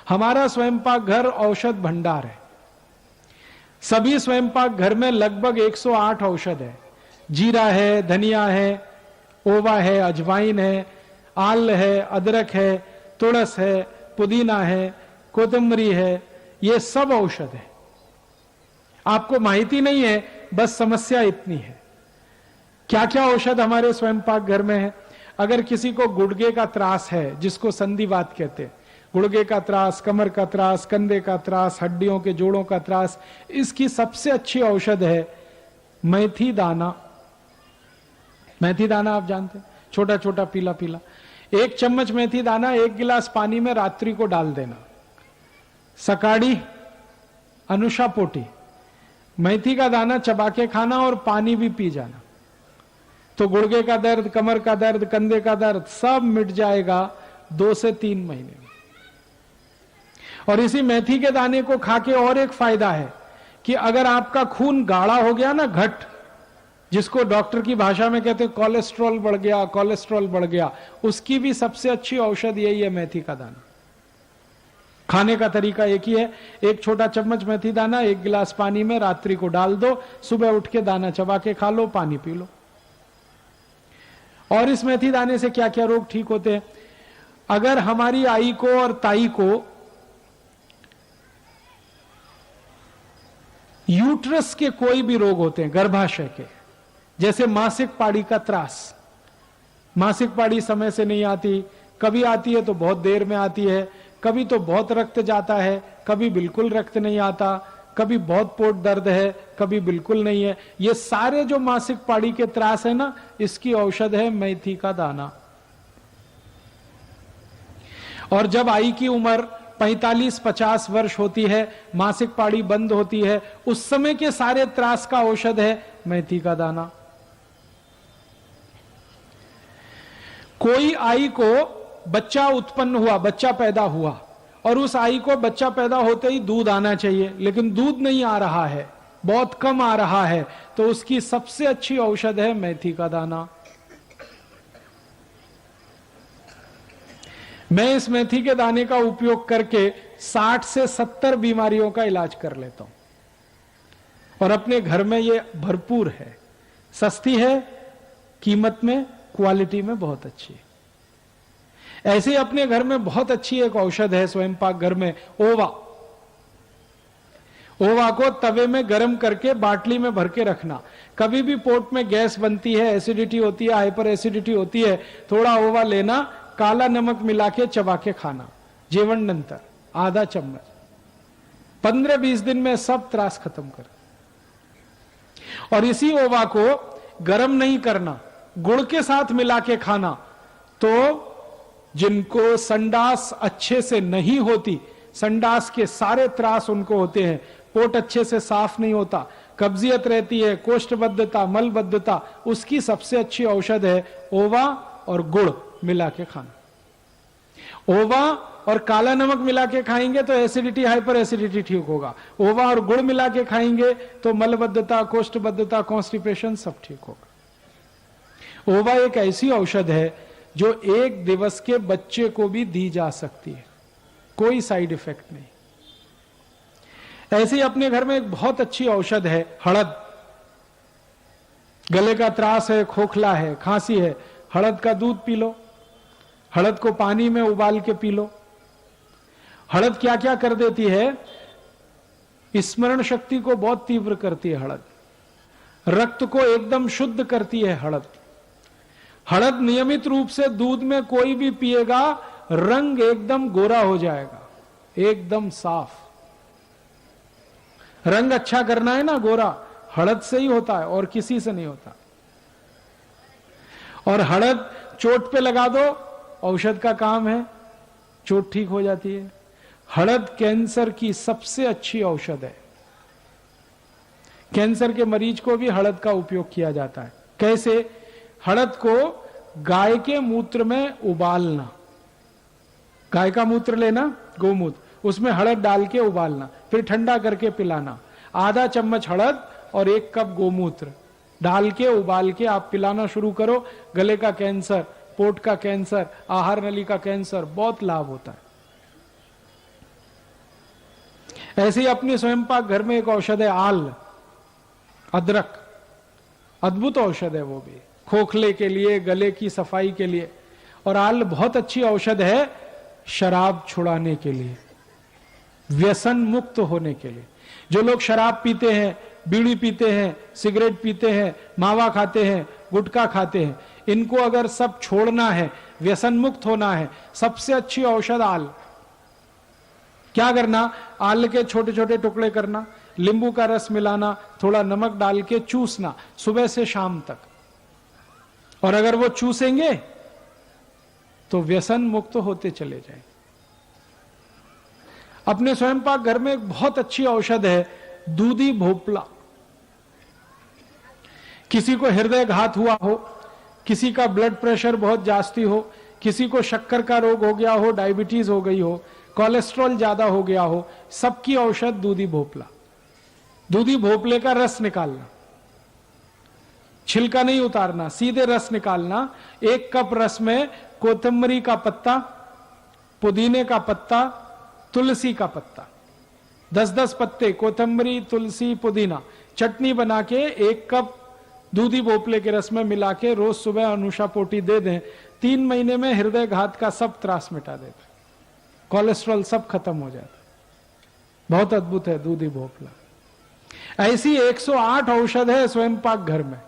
हमारा स्वयंपाक घर औषध भंडार है। सभी स्वयंपाक घर में लगभग 108 औषध है। जीरा है, धनिया है, ओवा है, अजवाइन है, आल है, अदरक है, तुलस है, पुदीना है, कोतंबरी है, ये सब औषध है। आपको माहिती नहीं है, बस समस्या इतनी है। क्या क्या औषध हमारे स्वयंपाक घर में है? अगर किसी को गुर्दे का त्रास है, जिसको संधिवात कहते हैं, गुर्दे का त्रास, कमर का त्रास, कंधे का त्रास, हड्डियों के जोड़ों का त्रास, इसकी सबसे अच्छी औषध है मेथी दाना। मेथी दाना आप जानते हैं, छोटा छोटा पीला पीला। 1 चम्मच मेथी दाना 1 गिलास पानी में रात्रि को डाल देना। सकाड़ी अनुषा पोटी मेथी का दाना चबा के खाना और पानी भी पी जाना, तो गुर्दे का दर्द, कमर का दर्द, कंधे का दर्द सब मिट जाएगा 2 से 3 महीने में। और इसी मेथी के दाने को खा के और एक फायदा है कि अगर आपका खून गाढ़ा हो गया ना, घट, जिसको डॉक्टर की भाषा में कहते हैं कोलेस्ट्रॉल बढ़ गया, कोलेस्ट्रॉल बढ़ गया, उसकी भी सबसे अच्छी औषध यही है मेथी का दाना। खाने का तरीका एक ही है, 1 छोटा चम्मच मेथी दाना 1 गिलास पानी में रात्रि को डाल दो, सुबह उठ के दाना चबा के खा लो, पानी पी लो। और इस मेथी दाने से क्या क्या रोग ठीक होते हैं? अगर हमारी आई को और ताई को यूट्रस के कोई भी रोग होते हैं, गर्भाशय के, जैसे मासिक पाड़ी का त्रास, मासिक पाड़ी समय से नहीं आती, कभी आती है तो बहुत देर में आती है, कभी तो बहुत रक्त जाता है, कभी बिल्कुल रक्त नहीं आता, कभी बहुत पोट दर्द है, कभी बिल्कुल नहीं है, ये सारे जो मासिक पाड़ी के त्रास है ना, इसकी औषध है मेथी का दाना। और जब आई की उम्र 45-50 वर्ष होती है, मासिक पाड़ी बंद होती है, उस समय के सारे त्रास का औषध है मेथी का दाना। कोई आई को बच्चा उत्पन्न हुआ, बच्चा पैदा हुआ, और उस आई को बच्चा पैदा होते ही दूध आना चाहिए, लेकिन दूध नहीं आ रहा है, बहुत कम आ रहा है, तो उसकी सबसे अच्छी औषध है मेथी का दाना। मैं इस मेथी के दाने का उपयोग करके 60 से 70 बीमारियों का इलाज कर लेता हूं, और अपने घर में ये भरपूर है, सस्ती है, कीमत में, क्वालिटी में बहुत अच्छी है। ऐसे ही अपने घर में बहुत अच्छी एक औषध है स्वयंपाक घर में, ओवा। ओवा को तवे में गर्म करके बाटली में भर के रखना। कभी भी पोट में गैस बनती है, एसिडिटी होती है, हाइपर एसिडिटी होती है, थोड़ा ओवा लेना, काला नमक मिला के चबा के खाना, जेवण नंतर आधा चम्मच, 15-20 दिन में सब त्रास खत्म कर। और इसी ओवा को गर्म नहीं करना, गुड़ के साथ मिला के खाना। तो जिनको संडास अच्छे से नहीं होती, संडास के सारे त्रास उनको होते हैं, पोट अच्छे से साफ नहीं होता, कब्जियत रहती है, कोष्ठबद्धता, मलबद्धता, उसकी सबसे अच्छी औषध है ओवा और गुड़ मिला के खाना। ओवा और काला नमक मिला के खाएंगे तो एसिडिटी, हाइपर एसिडिटी ठीक होगा। ओवा और गुड़ मिला के खाएंगे तो मलबद्धता, कोष्ठबद्धता, कॉन्स्टिपेशन सब ठीक होगा। ओवा एक ऐसी औषध है जो 1 दिवस के बच्चे को भी दी जा सकती है, कोई साइड इफेक्ट नहीं। ऐसे ही अपने घर में एक बहुत अच्छी औषध है हड़द। गले का त्रास है, खोखला है, खांसी है, हड़द का दूध पी लो, हड़द को पानी में उबाल के पी लो। हड़द क्या क्या कर देती है? स्मरण शक्ति को बहुत तीव्र करती है हड़द, रक्त को एकदम शुद्ध करती है हड़द। हड़द नियमित रूप से दूध में कोई भी पिएगा, रंग एकदम गोरा हो जाएगा, एकदम साफ। रंग अच्छा करना है ना, गोरा हड़द से ही होता है और किसी से नहीं होता। और हड़द चोट पे लगा दो, औषध का काम है, चोट ठीक हो जाती है। हड़द कैंसर की सबसे अच्छी औषध है। कैंसर के मरीज को भी हड़द का उपयोग किया जाता है। कैसे? हड़द को गाय के मूत्र में उबालना, गाय का मूत्र लेना, गोमूत्र, उसमें हड़द डाल के उबालना, फिर ठंडा करके पिलाना। आधा चम्मच हड़द और 1 कप गोमूत्र डाल के उबाल के आप पिलाना शुरू करो। गले का कैंसर, पोट का कैंसर, आहार नली का कैंसर, बहुत लाभ होता है। ऐसे ही अपनी स्वयंपाक घर में एक औषध है आल, अदरक। अद्भुत औषध है वो भी, खोखले के लिए, गले की सफाई के लिए। और आल बहुत अच्छी औषध है शराब छुड़ाने के लिए, व्यसन मुक्त होने के लिए। जो लोग शराब पीते हैं, बीड़ी पीते हैं, सिगरेट पीते हैं, मावा खाते हैं, गुटखा खाते हैं, इनको अगर सब छोड़ना है, व्यसन मुक्त होना है, सबसे अच्छी औषध आल। क्या करना? आल के छोटे छोटे टुकड़े करना, नींबू का रस मिलाना, थोड़ा नमक डाल के चूसना सुबह से शाम तक। और अगर वो चूसेंगे तो व्यसन मुक्त होते चले जाए। अपने स्वयंपाक घर में एक बहुत अच्छी औषध है दूधी भोपला। किसी को हृदय घात हुआ हो, किसी का ब्लड प्रेशर बहुत जास्ती हो, किसी को शक्कर का रोग हो गया हो, डायबिटीज हो गई हो, कोलेस्ट्रॉल ज्यादा हो गया हो, सबकी औषध दूधी भोपला। दूधी भोपले का रस निकालना, छिलका नहीं उतारना, सीधे रस निकालना। 1 कप रस में कोतंबरी का पत्ता, पुदीने का पत्ता, तुलसी का पत्ता, 10-10 पत्ते, कोतंबरी, तुलसी, पुदीना, चटनी बना के 1 कप दूधी भोपले के रस में मिला के रोज सुबह अनुषा पोटी दे दें। 3 महीने में हृदय घात का सब त्रास मिटा देता, कोलेस्ट्रॉल सब खत्म हो जाता। बहुत अद्भुत है दूधी भोपला। ऐसी 108 औषध है स्वयंपाक घर में।